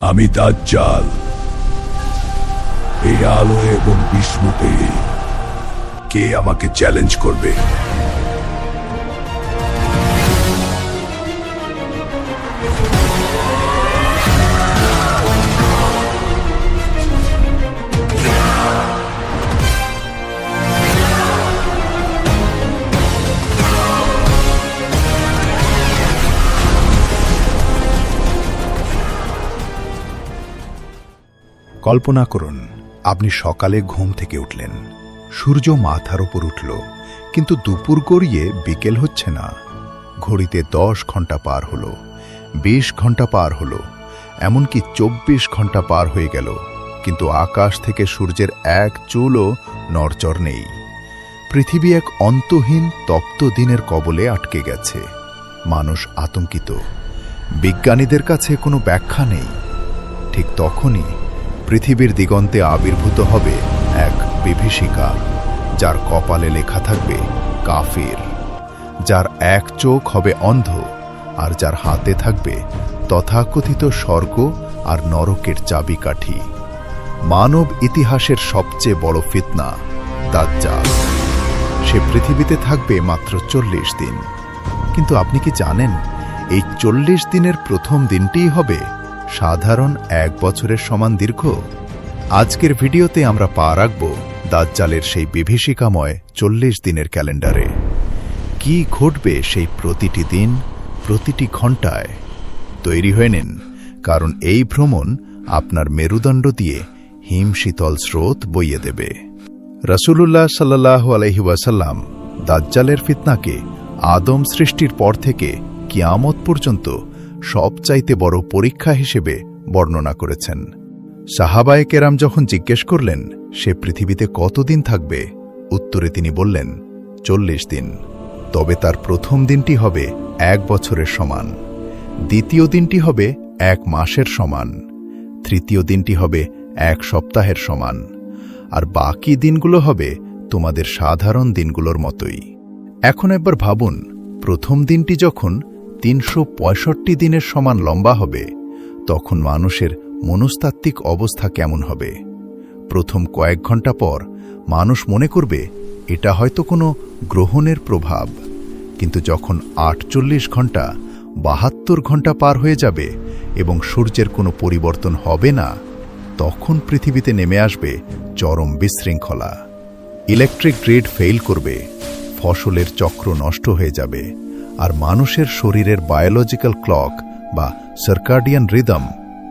আমি দাজ্জাল। এই আলো এবং বিস্মতে কে আমাকে চ্যালেঞ্জ করবে? কল্পনা করুন, আপনি সকালে ঘুম থেকে উঠলেন, সূর্য মাথার উপর উঠল, কিন্তু দুপুর গড়িয়ে বিকেল হচ্ছে না। ঘড়িতে 10 ঘন্টা পার হলো, 20 ঘন্টা পার হলো, এমনকি 24 ঘন্টা পার হয়ে গেল, কিন্তু আকাশ থেকে সূর্যের এক চুলও নড়চড় নেই। পৃথিবী এক অন্তহীন তপ্ত দিনের কবলে আটকে গেছে। মানুষ আতঙ্কিত, বিজ্ঞানীদের কাছে কোনো ব্যাখ্যা নেই। ঠিক তখনই পৃথিবীর দিগন্তে আবির্ভূত হবে এক বিভীষিকা, যার কপালে লেখা থাকবে কাফির, যার এক চোখ হবে অন্ধ, আর যার হাতে থাকবে তথাকথিত স্বর্গ আর নরকের চাবিকাঠি। মানব ইতিহাসের সবচেয়ে বড় ফিতনা দাজ্জাল। সে পৃথিবীতে থাকবে মাত্র 40 দিন। কিন্তু আপনি কি জানেন, এই 40 দিনের প্রথম দিনটিই হবে সাধারণ 1 বছরের সমান দীর্ঘ? আজকের ভিডিওতে আমরা পা রাখব দাজ্জালের সেই বিভীষিকাময় 40 দিনের ক্যালেন্ডারে। কি ঘটবে সেই প্রতিটি দিন, প্রতিটি ঘণ্টায়? তৈরি হয়ে নিন, কারণ এই ভ্রমণ আপনার মেরুদণ্ড দিয়ে হিমশীতল স্রোত বইয়ে দেবে। রাসূলুল্লাহ সাল্লাল্লাহু আলাইহি ওয়াসাল্লাম দাজ্জালের ফিতনাকে আদম সৃষ্টির পর থেকে কিয়ামত পর্যন্ত সবচাইতে বড় পরীক্ষা হিসেবে বর্ণনা করেছেন। সাহাবায়ে কেরাম যখন জিজ্ঞেস করলেন সে পৃথিবীতে কতদিন থাকবে, উত্তরে তিনি বললেন 40 দিন। তবে তার প্রথম দিনটি হবে 1 বছরের সমান, দ্বিতীয় দিনটি হবে 1 মাসের সমান, তৃতীয় দিনটি হবে 1 সপ্তাহের সমান, আর বাকি দিনগুলো হবে তোমাদের সাধারণ দিনগুলোর মতোই। এখন একবার ভাবুন, প্রথম দিনটি যখন 365 দিনের সমান লম্বা হবে, তখন মানুষের মনস্তাত্ত্বিক অবস্থা কেমন হবে? প্রথম কয়েক ঘন্টা পর মানুষ মনে করবে এটা হয়তো কোনো গ্রহণের প্রভাব, কিন্তু যখন 48 ঘন্টা 72 ঘন্টা পার হয়ে যাবে এবং সূর্যের কোনো পরিবর্তন হবে না, তখন পৃথিবীতে নেমে আসবে চরম বিশৃঙ্খলা। ইলেকট্রিক গ্রিড ফেইল করবে, ফসলের চক্র নষ্ট হয়ে যাবে, আর মানুষের শরীরের বায়োলজিক্যাল ক্লক বা সার্কাডিয়ান রিদম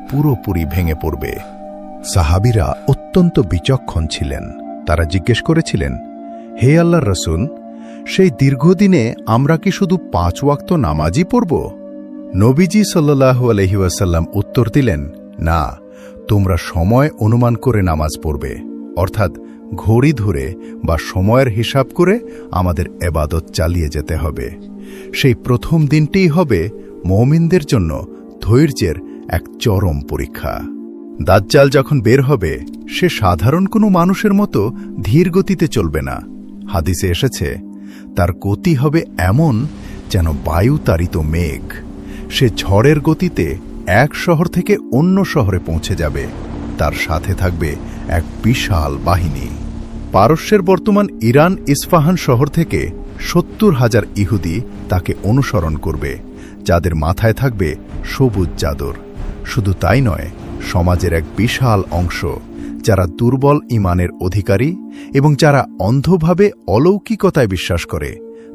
পুরোপুরি ভেঙে পড়বে। সাহাবীরা অত্যন্ত বিচক্ষণ ছিলেন। তারা জিজ্ঞেস করেছিলেন, হে আল্লাহর রাসূল, সেই দীর্ঘদিনে আমরা কি শুধু 5 ওয়াক্ত নামাজই পড়ব? নবীজি সাল্লাল্লাহু আলাইহি ওয়াসাল্লাম উত্তর দিলেন, না, তোমরা সময় অনুমান করে নামাজ পড়বে, অর্থাৎ ঘড়ি ধরে বা সময়ের হিসাব করে আমাদের ইবাদত চালিয়ে যেতে হবে। সেই প্রথম দিনটিই হবে মুমিনদের জন্য ধৈর্যের এক চরম পরীক্ষা। দাজ্জাল যখন বের হবে, সে সাধারণ কোনো মানুষের মতো ধীর গতিতে চলবে না। হাদিসে এসেছে, তার গতি হবে এমন যেন বায়ুতাড়িত মেঘ। সে ঝড়ের গতিতে এক শহর থেকে অন্য শহরে পৌঁছে যাবে। তার সাথে থাকবে এক বিশাল বাহিনী। পারস্যের বর্তমান ইরান ইস্পাহান শহর থেকে 70,000 ইহুদি তাকে অনুসরণ করবে, যাদের মাথায় থাকবে সবুজ চাদর। শুধু তাই নয়, সমাজের এক বিশাল অংশ, যারা দুর্বল ঈমানের অধিকারী এবং যারা অন্ধভাবে অলৌকিকতায় বিশ্বাস করে,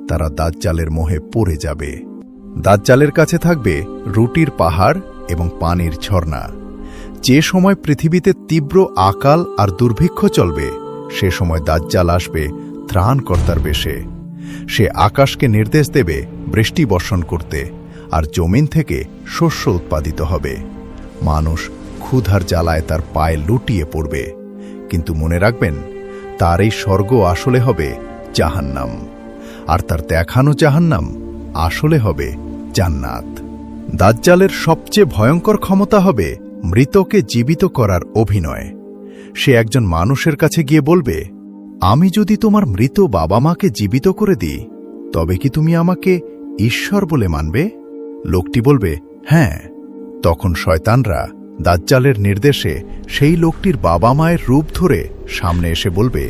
তারা দাজ্জালের মোহে পড়ে যাবে। দাজ্জালের কাছে থাকবে রুটির পাহাড় এবং পানির ঝর্ণা। যে সময় পৃথিবীতে তীব্র আকাল আর দুর্ভিক্ষ চলবে, সে সময় দাজ্জাল আসবে ত্রাণকর্তার বেশে। সে আকাশকে নির্দেশ দেবে বৃষ্টি বর্ষণ করতে, আর জমিন থেকে শস্য উৎপাদিত হবে। মানুষ ক্ষুধার জ্বালায় তার পায়ে লুটিয়ে পড়বে। কিন্তু মনে রাখবেন, তার এই স্বর্গ আসলে হবে জাহান্নাম, আর তার দেখানো জাহান্নাম আসলে হবে জান্নাত। দাজ্জালের সবচেয়ে ভয়ঙ্কর ক্ষমতা হবে মৃতকে জীবিত করার অভিনয়। সে একজন মানুষের কাছে গিয়ে বলবে, আমি যদি তোমার মৃত বাবা মাকে জীবিত করে দিই, তবে কি তুমি আমাকে ঈশ্বর বলে মানবে? লোকটি বলবে, হ্যাঁ। তখন শয়তানরা দাজ্জালের নির্দেশে সেই লোকটির বাবা মায়ের রূপ ধরে সামনে এসে বলবে,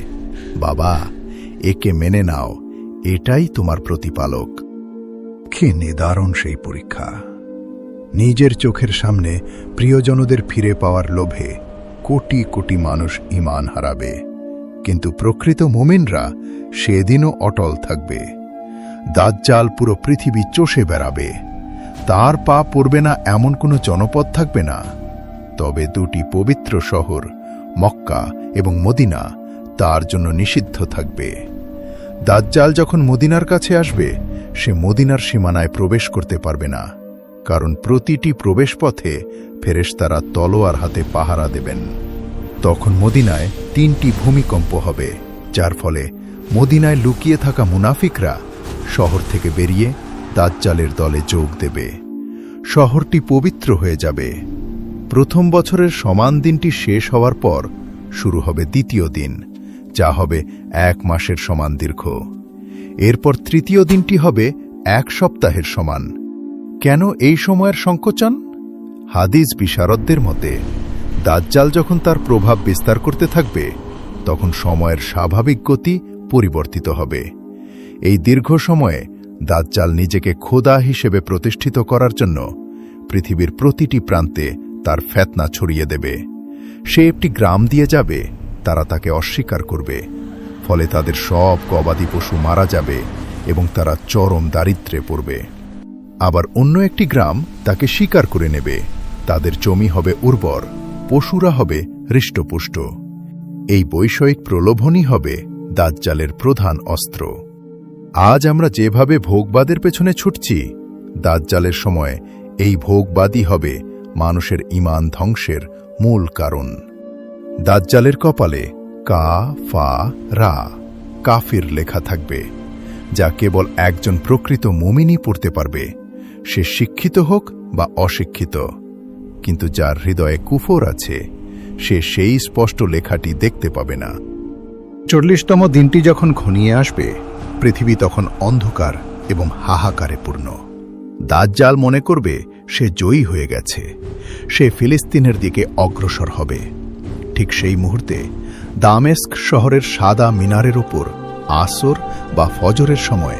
বাবা, একে মেনে নাও, এটাই তোমার প্রতিপালক। কি নিদারুণ সেই পরীক্ষা! নিজের চোখের সামনে প্রিয়জনদের ফিরে পাওয়ার লোভে কোটি কোটি মানুষ ঈমান হারাবে, কিন্তু প্রকৃত মুমিনরা সেদিনও অটল থাকবে। দাজ্জাল পুরো পৃথিবী চষে বেড়াবে, তার পা পড়বে না এমন কোনো জনপদ থাকবে না। তবে দুটি পবিত্র শহর মক্কা এবং মদিনা তার জন্য নিষিদ্ধ থাকবে। দাজ্জাল যখন মদিনার কাছে আসবে, সে মদিনার সীমানায় প্রবেশ করতে পারবে না, কারণ প্রতিটি প্রবেশপথে ফেরেশতারা তলোয়ার হাতে পাহারা দেবেন। তখন মদিনায় 3টি ভূমিকম্প হবে, যার ফলে মদিনায় লুকিয়ে থাকা মুনাফিকরা শহর থেকে বেরিয়ে দাজ্জালের দলে যোগ দেবে। শহরটি পবিত্র হয়ে যাবে। প্রথম বছরের সমান দিনটি শেষ হওয়ার পর শুরু হবে দ্বিতীয় দিন, যা হবে 1 মাসের সমান দীর্ঘ। এরপর তৃতীয় দিনটি হবে 1 সপ্তাহের সমান। কেন এই সময়ের সংকোচন? হাদিস বিশারদদের মতে, দাজ্জাল যখন তার প্রভাব বিস্তার করতে থাকবে, তখন সময়ের স্বাভাবিক গতি পরিবর্তিত হবে। এই দীর্ঘ সময়ে দাজ্জাল নিজেকে খোদা হিসেবে প্রতিষ্ঠিত করার জন্য পৃথিবীর প্রতিটি প্রান্তে তার ফেতনা ছড়িয়ে দেবে। সে একটি গ্রাম দিয়ে যাবে, তারা তাকে অস্বীকার করবে, ফলে তাদের সব গবাদি পশু মারা যাবে এবং তারা চরম দারিদ্র্যে পড়বে। আবার অন্য একটি গ্রাম তাকে স্বীকার করে নেবে, তাদের জমি হবে উর্বর, পশুরা হবে হৃষ্টপুষ্ট। এই বৈষয়িক প্রলোভনই হবে দাজ্জালের প্রধান অস্ত্র। আজ আমরা যেভাবে ভোগবাদের পেছনে ছুটছি, দাজ্জালের সময় এই ভোগবাদই হবে মানুষের ঈমান ধ্বংসের মূল কারণ। দাজ্জালের কপালে কা ফা রা কাফির লেখা থাকবে, যা কেবল একজন প্রকৃত মুমিনই পড়তে পারবে, সে শিক্ষিত হোক বা অশিক্ষিত। কিন্তু যার হৃদয়ে কুফর আছে, সে সেই স্পষ্ট লেখাটি দেখতে পাবে না। 40তম দিনটি যখন ঘনিয়ে আসবে, পৃথিবী তখন অন্ধকার এবং হাহাকারে পূর্ণ। দাজ্জাল মনে করবে সে জয়ী হয়ে গেছে, সে ফিলিস্তিনের দিকে অগ্রসর হবে। ঠিক সেই মুহূর্তে দামেস্ক শহরের সাদা মিনারের উপর আসর বা ফজরের সময়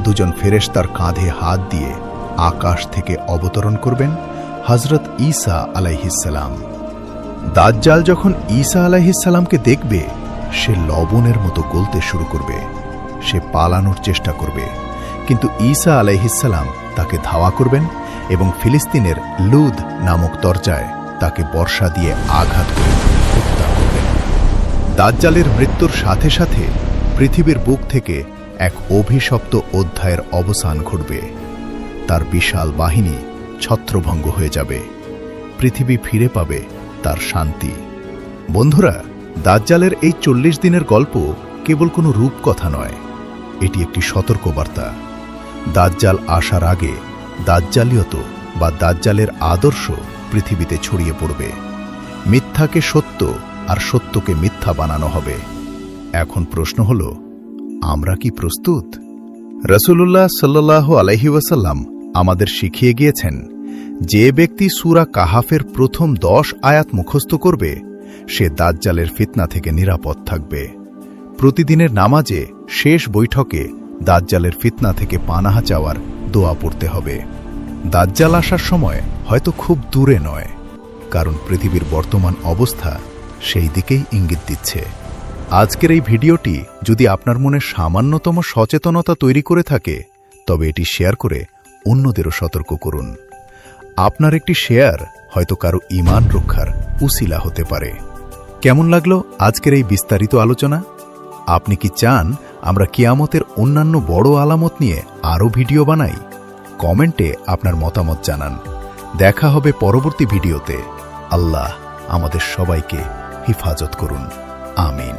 2 ফেরেশতার কাঁধে হাত দিয়ে আকাশ থেকে অবতরণ করবেন হযরত ঈসা আলাইহিসসালাম। দাজ্জাল যখন ঈসা আলাইহিসসালামকে দেখবে, সে লবণের মতো গলতে শুরু করবে। সে পালানোর চেষ্টা করবে, কিন্তু ঈসা আলাইহিসসালাম তাকে ধাওয়া করবেন এবং ফিলিস্তিনের লুদ নামক দরজায় তাকে বর্ষা দিয়ে আঘাত করে হত্যা করবেন। দাজ্জালের মৃত্যুর সাথে সাথে পৃথিবীর বুক থেকে এক অভিশপ্ত অধ্যায়ের অবসান ঘটবে। তার বিশাল বাহিনী ছত্রভঙ্গ হয়ে যাবে, পৃথিবী ফিরে পাবে তার শান্তি। বন্ধুরা, দাজ্জালের এই 40 দিনের গল্প কেবল কোনো রূপকথা নয়, এটি একটি সতর্কবার্তা। দাজ্জাল আসার আগে দাজ্জালিয়ত বা দাজ্জালের আদর্শ পৃথিবীতে ছড়িয়ে পড়বে। মিথ্যাকে সত্য আর সত্যকে মিথ্যা বানানো হবে। এখন প্রশ্ন হল, আমরা কি প্রস্তুত? রাসূলুল্লাহ সাল্লাল্লাহু আলাইহি ওয়াসাল্লাম আমাদের শিখিয়ে গিয়েছেন, যে ব্যক্তি সূরা কাহাফের প্রথম 10 আয়াত মুখস্থ করবে, সে দাজ্জালের ফিতনা থেকে নিরাপদ থাকবে। প্রতিদিনের নামাজে শেষ বৈঠকে দাজ্জালের ফিতনা থেকে পানাহা চাওয়ার দোয়া পড়তে হবে। দাজ্জাল আসার সময় হয়তো খুব দূরে নয়, কারণ পৃথিবীর বর্তমান অবস্থা সেই দিকেই ইঙ্গিত দিচ্ছে। আজকের এই ভিডিওটি যদি আপনার মনে সামান্যতম সচেতনতা তৈরি করে থাকে, তবে এটি শেয়ার করে অন্যদেরও সতর্ক করুন। আপনার একটি শেয়ার হয়তো কারো ঈমান রক্ষার উসিলা হতে পারে। কেমন লাগলো আজকের এই বিস্তারিত আলোচনা? আপনি কি চান আমরা কিয়ামতের অন্যান্য বড় আলামত নিয়ে আরও ভিডিও বানাই? কমেন্টে আপনার মতামত জানান। দেখা হবে পরবর্তী ভিডিওতে। আল্লাহ আমাদের সবাইকে হিফাজত করুন। আমিন।